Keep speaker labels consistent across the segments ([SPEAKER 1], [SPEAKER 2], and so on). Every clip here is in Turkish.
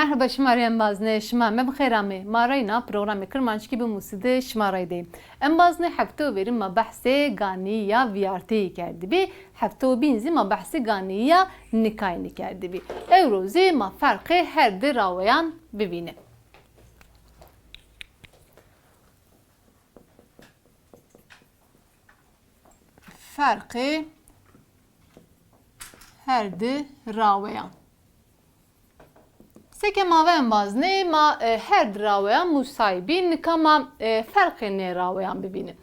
[SPEAKER 1] Merhaba şımarayım bazne şımame bxeyrame marayna programı kırmançki bir muside şımaraydı. En bazne hafta verim ma bahse ganiya viyarteyi kerdi bi hafta binzi ma bahse ganiya nikayni kerdi bi. Evrozi ma farkı her de rawayan bibine. Farkı her de rawayan. Seke maven bazne ma her rawayan musaybin kama farkını rawayan bibine.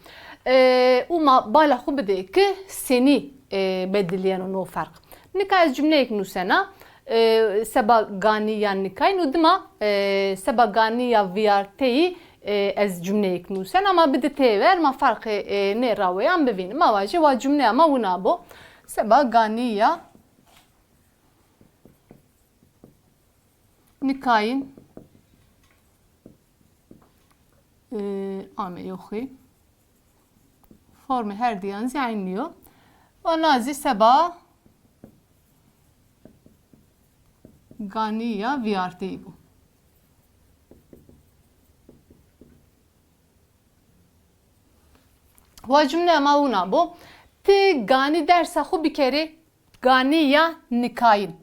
[SPEAKER 1] Uma bala xu bide ki seni bedeliyen o fark. Nikay cümleyek nusena seba ganiya nikay nudma seba ganiya viyarteyi ez cümleyek nusen ama bide tever ma farkı ne rawayan bibine. Ma vaje va cümle ama una bu. Seba ganiya nikayın ame yoxi formu her diyen zeyniyor. Ve nazi seba ganiya viyarteyi bu. Ve cümle ama una bu. Ti gani derse xu bir kere ganiya nikayın.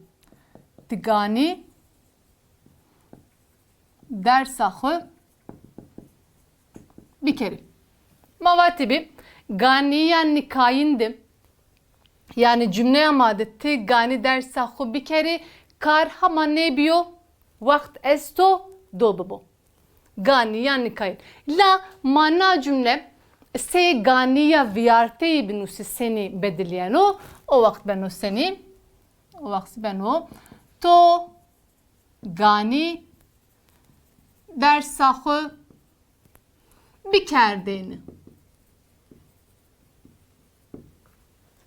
[SPEAKER 1] Ti gani dersahı bir kere. Mavatibi ganiya nikayindim. Yani cümle amadeti gani dersahı bir kere kar hama ne biyo vakt esto dobu. Ganiya nikayin. La mana cümle se ganiya viyarteyi binusi seni bedeliyen o vakt ben o seni o vakt ben o to gani dersahı bir kerdeni.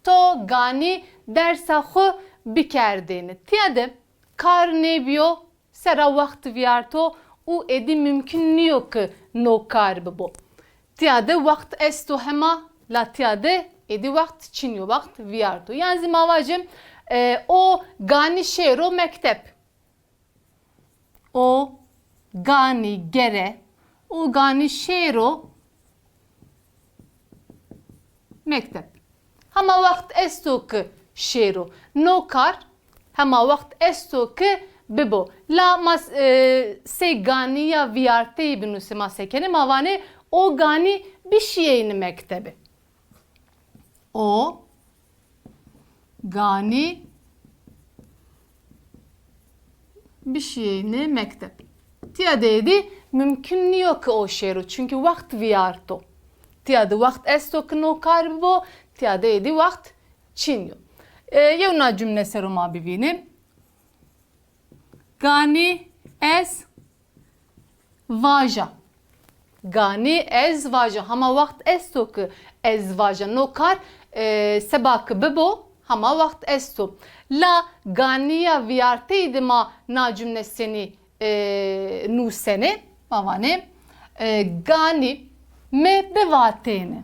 [SPEAKER 1] To gani dersahı bir kerdeni. Tiyade kar ne biyo sera vakti viyarto u edi mümkün niyo ki no kar bu. Tiyade vakt esto hema la tiyade edi vakt çinyo vakt viyarto. Yani zimavacım o gani şehro mektep. O gani gere o gani şehro mektep. Hama vakt esto ki şehro no kar hama vakt esto ki bibo. La mas se ganiya viyarteyi binusi masekeni mavane o gani bir şeyini mektebi. O gani bir şeyini mektep. Tiyadeydi mümkün yok ki o şehru çünkü vakt viyarto. Tiyade vakt esto ki no karbo tiyadeydi vakt çinyo. Yevna cümle seruma bivini. Gani ez vaja. Gani ez vaja. Hama vakt esto ki ez vaja no kar sebak bibo hama vakt esto. La ganiya viyarteydi ma na cümlesini nusene mavane gani me bevatene.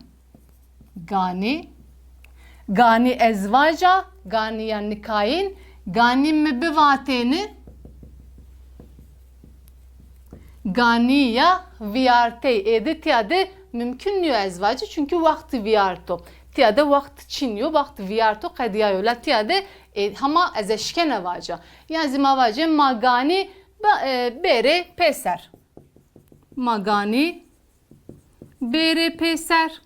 [SPEAKER 1] Gani ezvaja gani yani nikayin gani me bevatene gani ya viyartey edi tiyade mümkün niyo ezvacı çünkü vakti viyarto tiyade vakti çinyo vakti viyarto kadiyayo la tiyade hama ezeşkene vaca yani zimavace magani bere peser magani bere peser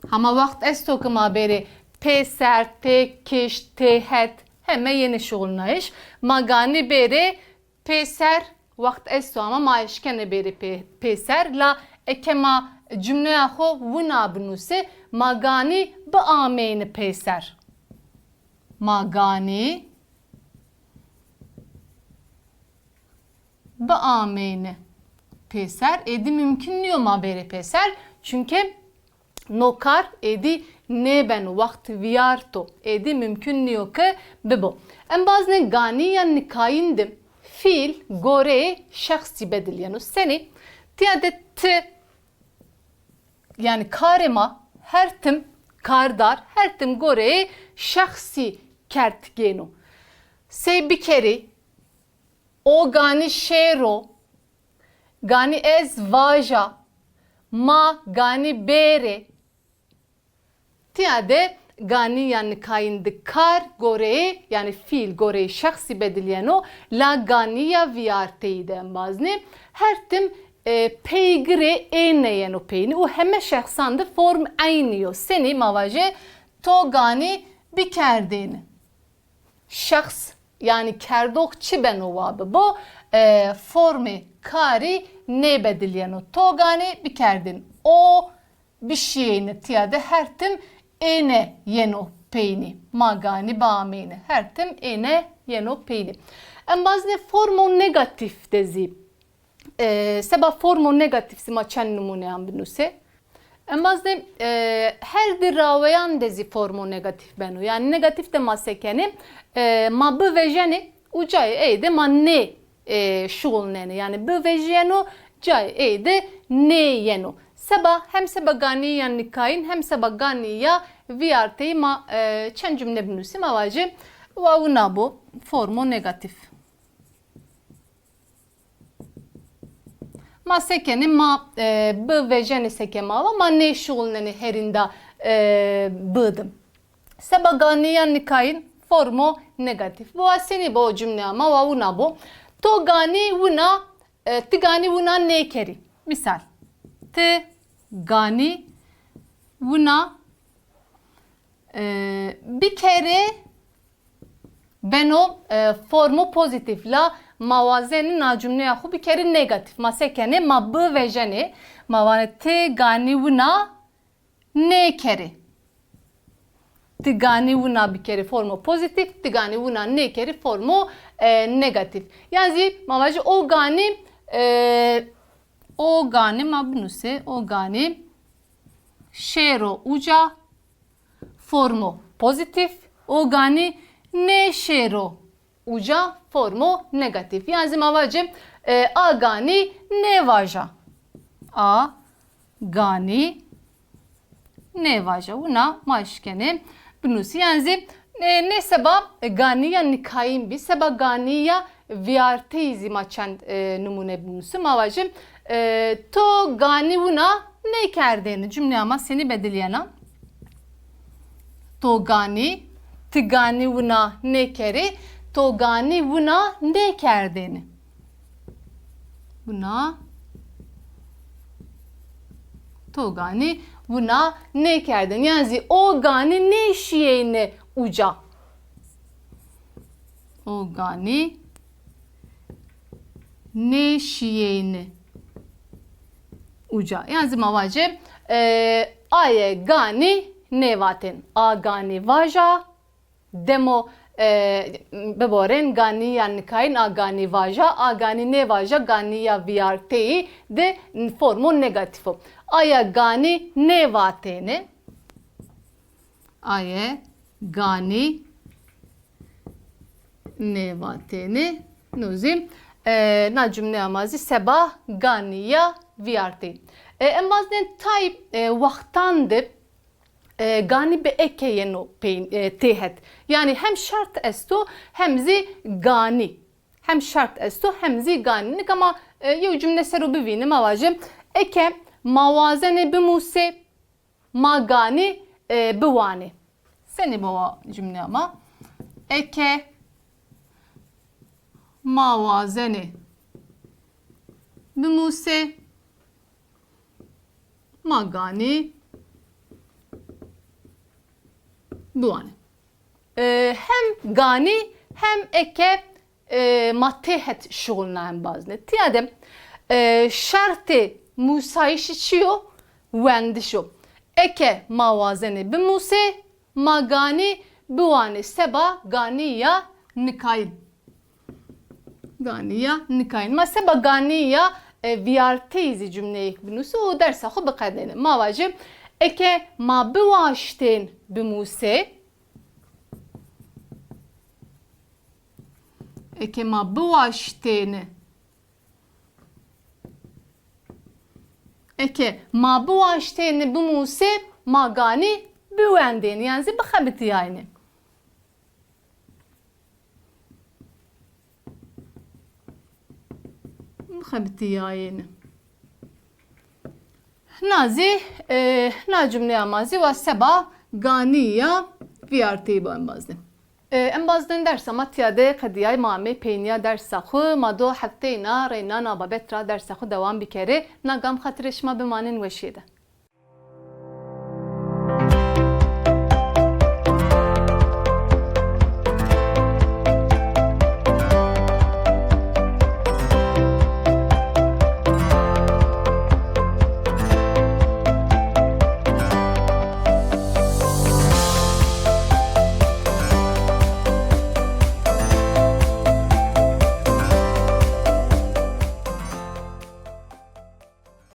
[SPEAKER 1] hama vakt esto ki ma bere peser te kiş te het heme yeni şoğulnayış magani bere peser vakt esto ama ma eşkene bere peser la ekema cümle yahu vuna binuse magani ba ameyni peser magani ba ameyni peser edi mümkün niyo ma bere peser çünkü nokar edi ne ben vakt viyarto edi mümkün niyo ki bibo. En bazne gani ya nikayindim fiil gore şahsi bedeliyanus seni tiyade t yani karema her tim kardar her tim gore şahsi kert genu. Se bir kere O gani şero, gani ez vaja, ma gani bere. Tiyade gani yani kayındı kar gore yani fiil gore şahsi bediliyeno la ganiya viyarteyden bazne her tim peygire eyneyen o peyni o heme şahsandı form aynıyor seni mavaje to gani bir kerdeni şahs yani kerdok çi ben o vabı bu formi kari ne bediliyeno to gani bir kerdin o bir şeyini tiyade her tim ene yeno peyni magani bağmeni her tim ene yeno peyni en bazı formo negatif dezi seba formo negatif sima çen numune am binuse en bazı her diraveyan dezi formo negatif benu yani negatif de masekeni ma bu vejeni ucay eyde ma ne şulneni yani bu vejeno cay eyde ne yeno seba hem seba gani yan nikayin hem seba gani ya viyarteyi ma çen cümle binusim avacı vavuna bu formo negatif. Ma sekeni ma bu ve jeni sekema ama ma ne şulneni herinda bıdım. Seba gani yan nikayin formo negatif. Bu aseni bu cümle ama vavuna bu. To gani vuna ti gani vuna ne keri. Misal. Ti gani vuna bir kere ben o formu pozitif la mavazenin na cümleye xu bir kere negatif. Masekene ma bu ve jene mavane te gani vuna ne kere. Ti gani vuna bir kere formu pozitif, ti gani vuna ne kere formu negatif. Yani mavacı o gani ma bunuse o gani şero uca formu pozitif o gani ne şero uca formu negatif. Yani mavacı a gani ne vaja a gani ne vaja una maşkene bunusi yani ne seba ganiya nikayim bi seba ganiya viyarteizi maçan numune bunusi mavacı to gani una ne kerdeni cümle ama seni bediliyana to gani ti gani una ne keri to gani una ne kerdeni buna to gani buna ne kerdin yani o gani ne şeyine uca o gani ne şeyine uca yani mavacı aye gani ne vaten a gani vaja demo beboren gani yani kain a gani vaja a gani ne vaja gani ya viyarteyi de formu negatifo aya gani ne vatene aye gani ne vatene nozim na cümle amazi seba gani ya viyarteyi en bazı tay vaktandı gani be eke yeno tehet yani hem şart esto hem zi gani hem şart esto hem zi gani ama yo cümle serubi vinim avacım eke mavazene bimuse magani bivani seni bu cümle ama eke mavazene bimuse magani bivani hem gani hem eke matehet şoğulna hem bazne tiyadem şartı musayişiyor wendişo eke mavazene bimuse magani bivani seba gani ya nikayin gani ya nikayin ma seba gani ya viyarteizi cümleyi binusu o dersa xo baqadene mavacı eke ma bivaşten bimuse eke ma bivaşten eke ma bivaşten bimuse ma gani biwenden yani bixabiti yani مخبتي ياين نازي نا جمله مازی و سبا غانیه ویارتی با انبازن انبازن درس ما تیاده قدیای مامی پینیا درس خو ما دو هفته اینا رینا نابابت را درس خو دوام بکره نگام خاطرش ما بمانن وشیده